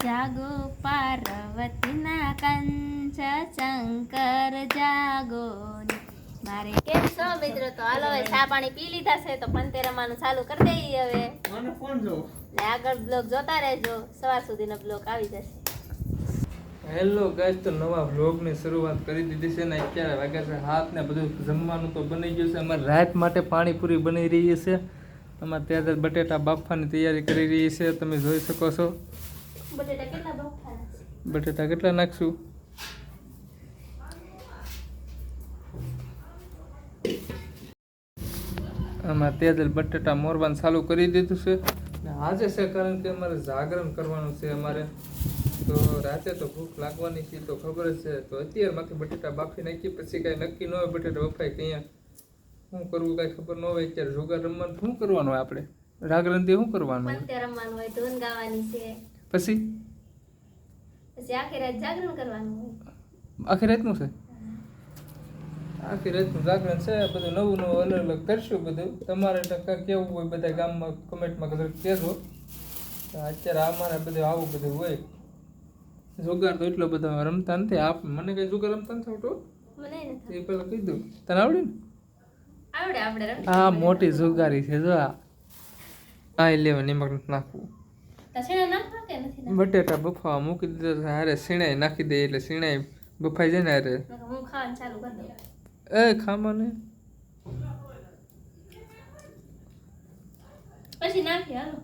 જાગો પાર્વતીના કંચ શંકર જાગો ને. મારે કેમ છો મિત્રો? તો હાલો હવે ચા પાણી પી લીધા છે તો પંતે રમવાનું ચાલુ કરી દઈએ હવે. મને ફોન જો ને આગળ બ્લોગ જોતા રહેજો, સવાર સુધીનો બ્લોગ આવી જશે. હેલો ગાઈસ, તો નવા વ્લોગની શરૂઆત કરી દીધી છે ને અત્યારે વાગ્યા છે 7 ને બધું જમવાનું તો બની ગયું છે. અમારે રાત માટે પાણીપુરી બની રહી છે. અમારે ત્યાં બટેટા બાફવાની તૈયારી કરી રહી છે, તમે જોઈ શકો છો. બટેટા કેટલા બફાના છે? બટેટા કેટલા નાખશું? આમાં તેલ બટેટા મોરવાનું ચાલુ કરી દીધું છે ને આજે છે કારણ કે અમારે જાગરણ કરવાનું છે. અમારે તો રાતે તો ભૂખ લાગવાની છે તો ખબર જ છે. તો અત્યારમાંથી બટેટા બાફી નાખી પછી કાંઈ નક્કી ન હોય બટેટા બફાય કે અહીંયા શું કરવું કાંઈ ખબર ન હોય. અત્યારે જોગાર રમવાનું શું કરવાનું હોય? આપણે જાગરણથી શું કરવાનું હોય? પંતે રમવાનું હોય, ધૂન ગાવાની છે, પછી આખી રાત જાગરણ કરવાનું હોય. આખી રાતનું છે? આખી રાતનું જાગરણ છે. બધું નવું નવું અલગ અલગ કરશું. બધું તમારે કેવું હોય બધા ગામમાં કમેન્ટમાં કહેજો. અત્યારે અમારે બધું આવું બધું હોય. જુગાર તો એટલો બધો રમતા નથી. મને કઈ જુગાર રમતા નથી આવતો. મને નથી એ પેલા કીધું તને આવડે ને? આવડે, આપણે રમતા. હા, મોટી જુગારી છે. જો આ લેવા નિમક નથી નાખવું. તો શેણા નાખવા કે નથી નાખવા? બટેટા બફાવા મૂકી દીધા છે. હારે સીણાઈ નાખી દે એટલે સીણાઈ બફાઈ જાય ને. હારે હું ખાવાનું ચાલુ કરી દઉં. ખામાં ને પછી નાખી હાલો.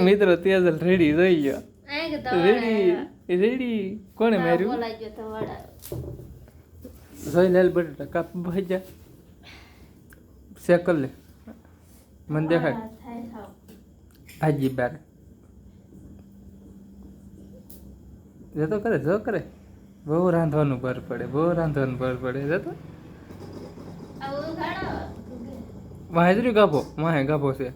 મિત્રો તેજલ રેડી રહી ગયો. આ કે તો રેડી કોને માર્યું? બોલાઈ ગયો તો વડા. જોઈ લાલ બટેટા કાપ ભાઈ જા સેકલ લે મને દેખાય થાય ખાવ. હાજી બાર જતો કરે જો કરે. બહુ રાંધવાનું ભર પડે, બહુ રાંધવાનું ભર પડે. જતો આવું ગાડો. વાંજરી ગાભો વાહે ગાભો છે.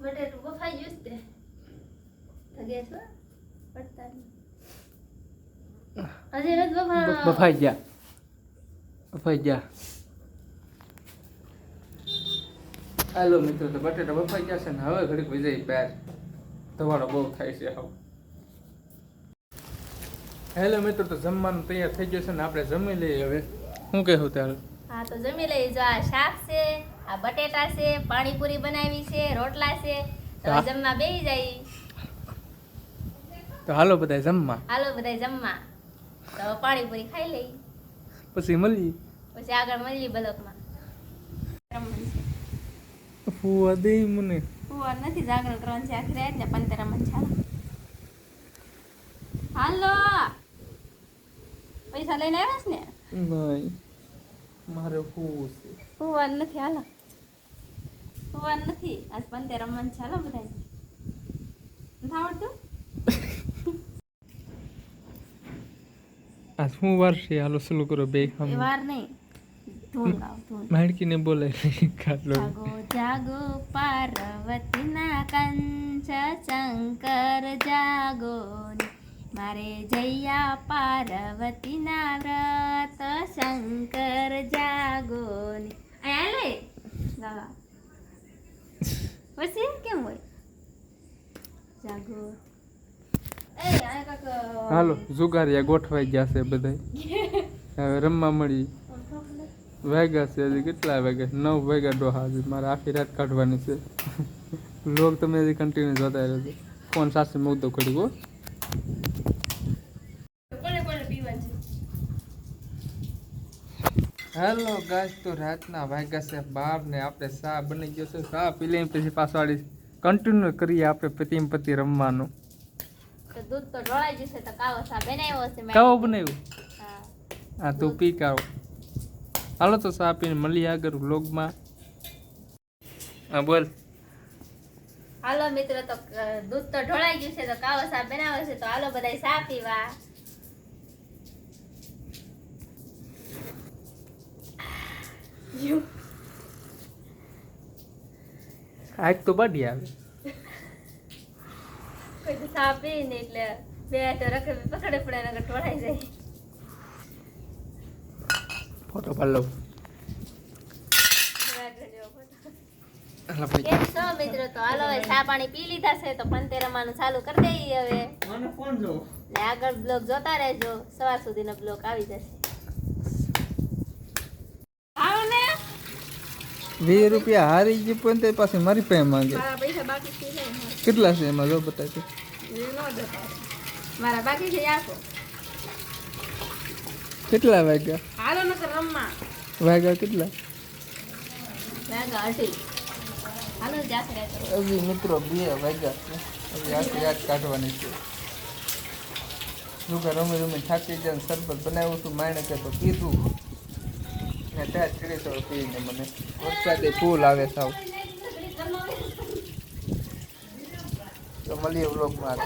બટેટું બફાઈ ગયું છે. થગે છો પડતા નહીં. હજી નથી બફાણો. બફાઈ ગયા બફાઈ ગયા. હાલો મિત્રો, તો બટેટા બફાઈ ગયા છે ને હવે ઘડીક વિજય બહાર ધવાડો બહુ થાય છે. હવે હેલો મિત્રો, તો જમવાનું તૈયાર થઈ ગયું છે ને આપણે જમી લઈએ હવે. શું કહેવું ત્યારે? હા તો જમી લઈ. જો આ શાક છે, આ બટેટા છે, પાણીપુરી બનાવી છે, રોટલા છે. તો હા. જમવા બેસી જાય. તો હાલો બધા જમવા, હાલો બધા જમવા. તો પાણીપુરી ખાઈ લઈ, પછી મળીએ. પછી આગળ મળીએ બ્લોકમાં. રમવાનું છે. ફુવા દે મને. હું નથી જાગરણ કરવાનું છે આખી રાત ને. પંતે રમવાનું છે. હાલો પૈસા લઈને આવ્યા છે ને? નહીં, મારે ફૂવું છે. હું નથી. હાલો હું નથી. આજ પંતે રમવાનું છે. હાલો બધા નથી આવડતું. આ શું વાર છે? હાલો શરૂ કરો બે. એ વાર નહીં, ધૂન ગાવ ધૂન. માણકીને બોલાય ખાટલો. જાગો જાગો પાર્વતીના કંચ શંકર જાગો ને. મારે જૈયા પાર્વતીના વ્રત શંકર જાગો ને. આ લે ગાવા પછી કેમ હોય? જાગો એ આ કાક હાલો જુગારિયા ગોઠવાઈ ગયા છે બધા. હવે રમવા મળી. વાગ્યા છે હજી કેટલા વાગ્યા? 9 વાગ્યા ડોહા. હજી મારે આખી રાત કાઢવાની છે. લોક તમે હજી કન્ટિન્યુ જોતા રહેજો. ફોન સાથે મૂક દો ઘડી. હો કોને કોને પીવાનું છે? હેલો ગાઈસ, તો રાતના વાગ્યા છે 12 ને આપણે ચા બની ગયો છે. ચા પી લઈને પછી પાછવાડી કન્ટિન્યુ કરીએ આપણે પતિ રમવાનું. તો દૂધ તો ઢોળાઈ જશે તો કાવો સા બનાવ્યો છે મેં. કાવો બનાવ્યું? હા. હા તું પી કાવો. હાલો તો ચા પીને મળીએ આગળ વ્લોગમાં. હા બોલ. હાલો મિત્રો, તો દૂધ તો ઢોળાઈ ગયું છે તો કાવો સા બનાવ્યો છે. તો હાલો બધાય સા પીવા. આગ તો બાડી આવે. કોઈ તો ચા પી ને એટલે બે તો રખે પકડે પડે ને ટોળાઈ જાય. ફોટો પાડ લઉં. કેમ છો મિત્રો? તો હાલો હવે ચા પાણી પી લીધા છે તો પંતે રમવાનું ચાલુ કરી દઈએ હવે. મને ફોન જો. ને આગળ બ્લોગ જોતા રહેજો, સવાર સુધીનો બ્લોગ આવી જશે. આવો ને 20 રૂપિયા હારી ગઈ પણ તે પાસે મારી પાસે માંગે. મારા પૈસા બાકી છે ને. કેટલા છે એમાં જો બતાવજો. એ નો દેતા. મારા બાકી છે આપો. કેટલા વાગ્યા? હાલો નકર રમવા. વાગ્યા કેટલા? વાગ્યા 8. હાલો જાતે રહેજો. હજી મિત્રો 2 વાગ્યા છે. હજી આખી રાત કાઢવાની છે. શું રમી રમી થાકી જાય. શરબત બનાવ્યું હતું માણે કે તો કીધું ને ત્યાં ચડી તો પીને મને વરસાદે ફૂલ આવે સાવ. તો મળીએ વ્લોગમાં.